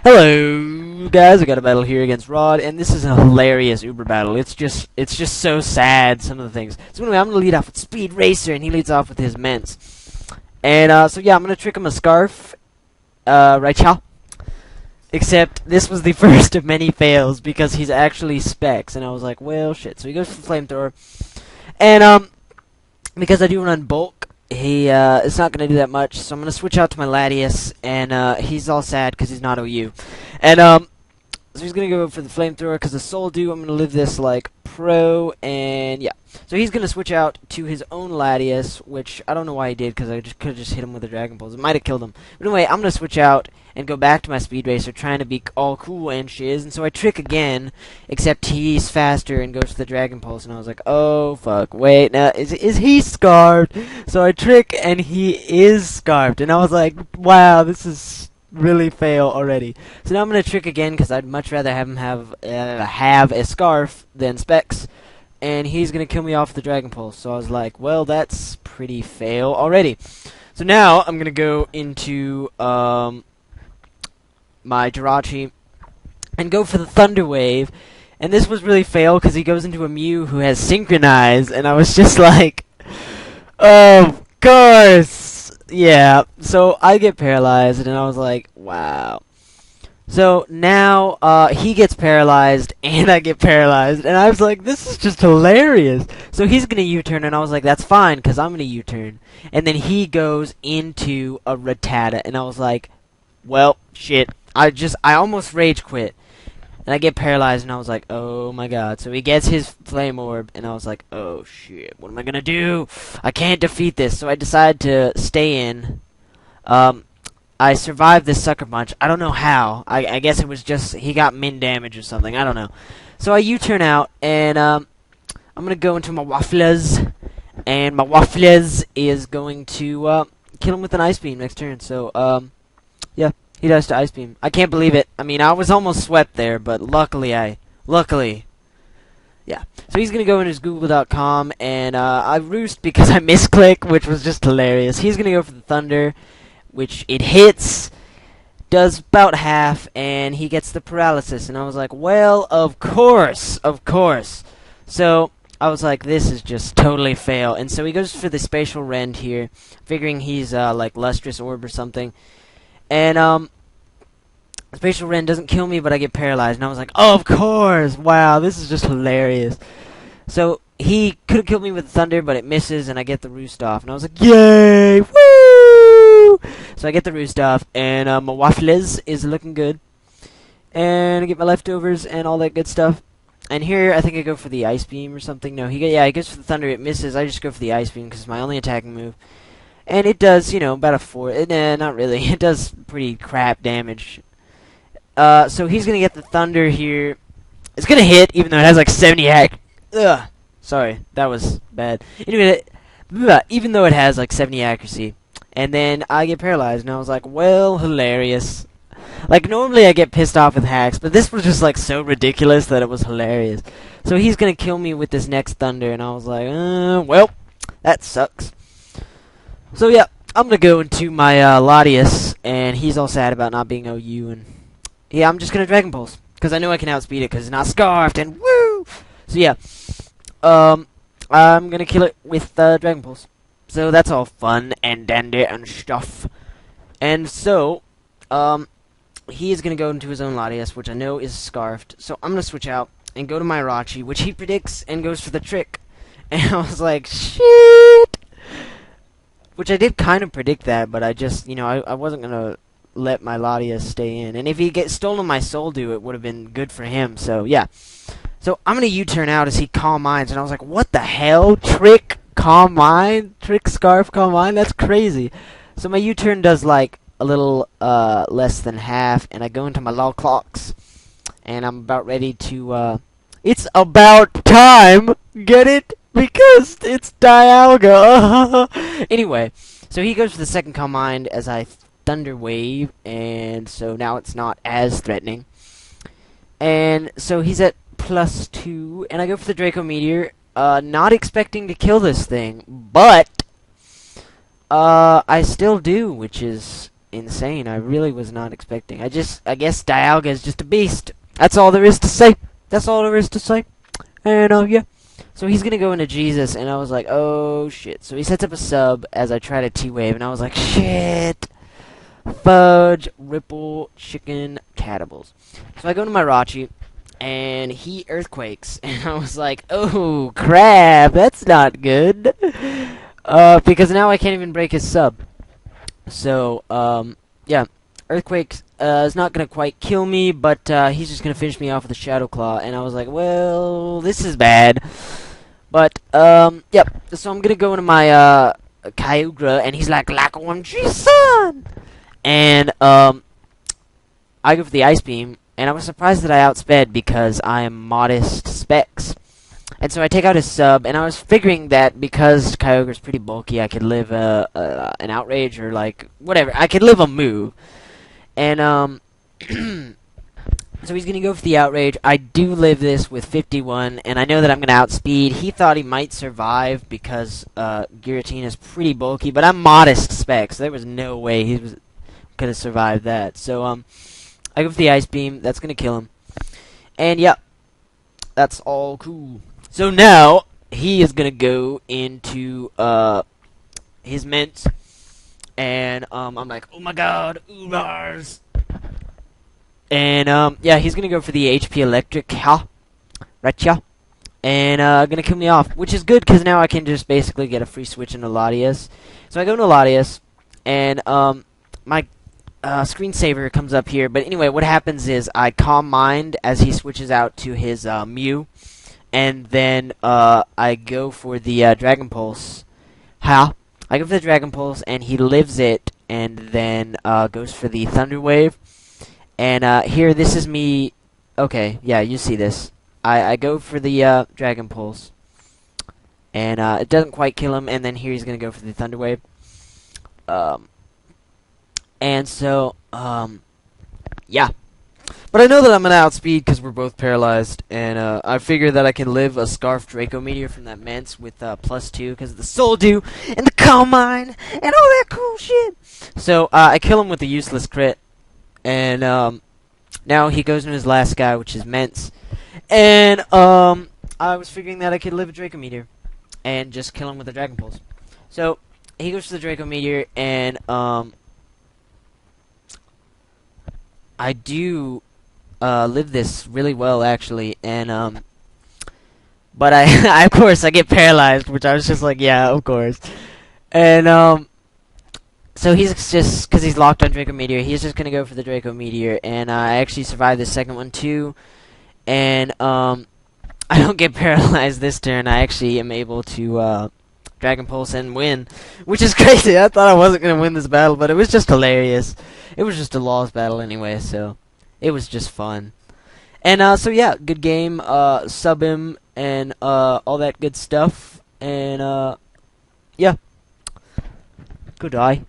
Hello, guys. We got a battle here against Rod, and this is a hilarious Uber battle. It's just so sad. Some of the things. So anyway, I'm gonna lead off with Speed Racer, and he leads off with his Ments. And so yeah, I'm gonna trick him a scarf. Right, y'all? Except this was the first of many fails because he's actually Specs, and I was like, well, shit. So he goes for the flamethrower, and because I do run bulk, he is not going to do that much, so I'm going to switch out to my Latius, and he's all sad because he's not OU. And so he's going to go for the flamethrower because the Soul Dew, I'm going to live this like pro, and yeah. So he's going to switch out to his own Latius, which I don't know why he did because I could have just hit him with a Dragon Pulse. It might have killed him. But anyway, I'm going to switch out and go back to my Speed Racer trying to be all cool and shiz, and so I trick again, except he's faster and goes for the Dragon Pulse, and I was like, oh fuck, wait, now, is he scarfed? So I trick, and he is scarfed, and I was like, wow, this is really fail already. So now I'm going to trick again, because I'd much rather have him have a scarf than Specs, and he's going to kill me off the Dragon Pulse, so I was like, well, that's pretty fail already. So now I'm going to go into, my Jirachi and go for the Thunder Wave, and this was really fail because he goes into a Mew who has Synchronize, and I was just like, of course, yeah. So I get paralyzed, and I was like, wow. So now he gets paralyzed, and I get paralyzed, and I was like, this is just hilarious. So he's gonna U-turn, and I was like, that's fine because I'm gonna U-turn, and then he goes into a Rattata, and I was like, well, shit. I almost rage quit, and I get paralyzed, and I was like, oh my god. So he gets his Flame Orb, and I was like, oh shit, what am I gonna do? I can't defeat this, so I decided to stay in. I survived this Sucker Punch. I don't know how. I guess it was just, he got min damage or something, I don't know. So I U-turn out, and I'm gonna go into my Waffles, and my Waffles is going to kill him with an Ice Beam next turn, so, yeah. He does to Ice Beam. I can't believe it. I mean, I was almost swept there, but luckily, yeah. So he's gonna go into his Google.com, and I roost because I misclick, which was just hilarious. He's gonna go for the Thunder, which it hits, does about half, and he gets the paralysis. And I was like, well, of course. So I was like, this is just totally fail. And so he goes for the Spatial Rend here, figuring he's like Lustrous Orb or something. And, Spatial Rend doesn't kill me, but I get paralyzed. And I was like, oh, of course! Wow, this is just hilarious. So, he could have killed me with Thunder, but it misses, and I get the Roost off. And I was like, yay! Woo! So I get the Roost off, and my Waffles is looking good. And I get my leftovers and all that good stuff. And here, I think I go for the Ice Beam or something. No, he goes for the Thunder, it misses. I just go for the Ice Beam, because it's my only attacking move. And it does, you know, about a 4. Nah, not really. It does pretty crap damage. So he's gonna get the Thunder here. It's gonna hit, even though it has like 70 Ugh. Sorry, that was bad. Anyway, even though it has like 70 accuracy. And then I get paralyzed, and I was like, well, hilarious. Like, normally I get pissed off with hacks, but this was just like so ridiculous that it was hilarious. So he's gonna kill me with this next Thunder, and I was like, well, that sucks. So yeah, I'm gonna go into my Latius, and he's all sad about not being OU, and yeah, I'm just gonna Dragon Pulse because I know I can outspeed it because it's not scarfed, and woo! So yeah, I'm gonna kill it with Dragon Pulse. So that's all fun and dandy and stuff. And so, he is gonna go into his own Latius, which I know is scarfed. So I'm gonna switch out and go to my Irachi, which he predicts and goes for the trick. And I was like, shit. Which I did kind of predict that, but I just, you know, I wasn't going to let my Latias stay in. And if he gets stolen my Soul Dew, it would have been good for him, so yeah. So I'm going to U-turn out as he Calm Minds, and I was like, what the hell? Trick, Calm Mind? Trick, Scarf, Calm Mind? That's crazy. So my U-turn does like a little less than half, and I go into my Lol Clocks. And I'm about ready to, it's about time! Get it? Because it's Dialga. Anyway, so he goes for the second Calm Mind as I Thunder Wave, and so now it's not as threatening. And so he's at +2, and I go for the Draco Meteor, not expecting to kill this thing, but I still do, which is insane. I really was not expecting. I guess Dialga is just a beast. That's all there is to say. That's all there is to say. And yeah. So he's gonna go into Jesus, and I was like, oh shit. So he sets up a sub as I try to T-wave, and I was like, shit. Fudge, Ripple, Chicken, Catables. So I go to my Rachi, and he earthquakes, and I was like, oh crap, that's not good. Because now I can't even break his sub. So, yeah. Earthquake is not going to quite kill me, but he's just going to finish me off with a Shadow Claw. And I was like, well, this is bad. But, yep. So I'm going to go into my Kyogre, and he's like, OMG, son! And I go for the Ice Beam, and I was surprised that I outsped because I am modest specs. And so I take out his sub, and I was figuring that because Kyogre's pretty bulky, I could live an Outrage or, like, whatever. I could live a move. And, so he's going to go for the Outrage. I do live this with 51, and I know that I'm going to outspeed. He thought he might survive because Giratina is pretty bulky, but I'm modest specs. There was no way he could have survived that. So, I go for the Ice Beam. That's going to kill him. And, yeah, that's all cool. So now, he is going to go into his Mint. And I'm like, oh my god, Ubars! And yeah, he's gonna go for the HP Electric, ha, right, yeah, and gonna kill me off, which is good because now I can just basically get a free switch into Latias. So I go into Latias, and my screensaver comes up here. But anyway, what happens is I Calm Mind as he switches out to his Mew, and then I go for the Dragon Pulse, ha. I go for the Dragon Pulse, and he lives it, and then goes for the Thunder Wave. And here, this is me. Okay, yeah, you see this. I go for the Dragon Pulse, and it doesn't quite kill him. And then here he's gonna go for the Thunder Wave. And so yeah. But I know that I'm going to outspeed because we're both paralyzed, and I figure that I can live a Scarf Draco Meteor from that Mence with +2 because of the Soul Dew and the Calm Mind and all that cool shit. So I kill him with a useless crit, and now he goes into his last guy, which is Mence. And I was figuring that I could live a Draco Meteor and just kill him with a Dragon Pulse. So he goes to the Draco Meteor, and I do live this really well, actually, and but I of course I get paralyzed, which I was just like, yeah, of course. And so he's just, because he's locked on Draco Meteor, he's just gonna go for the Draco Meteor, and I actually survived the second one too. And I don't get paralyzed this turn. I actually am able to Dragon Pulse and win, which is crazy. I thought I wasn't gonna win this battle, but it was just hilarious. It was just a lost battle anyway, so it was just fun. And so yeah, good game. Sub him and all that good stuff. And yeah, good eye.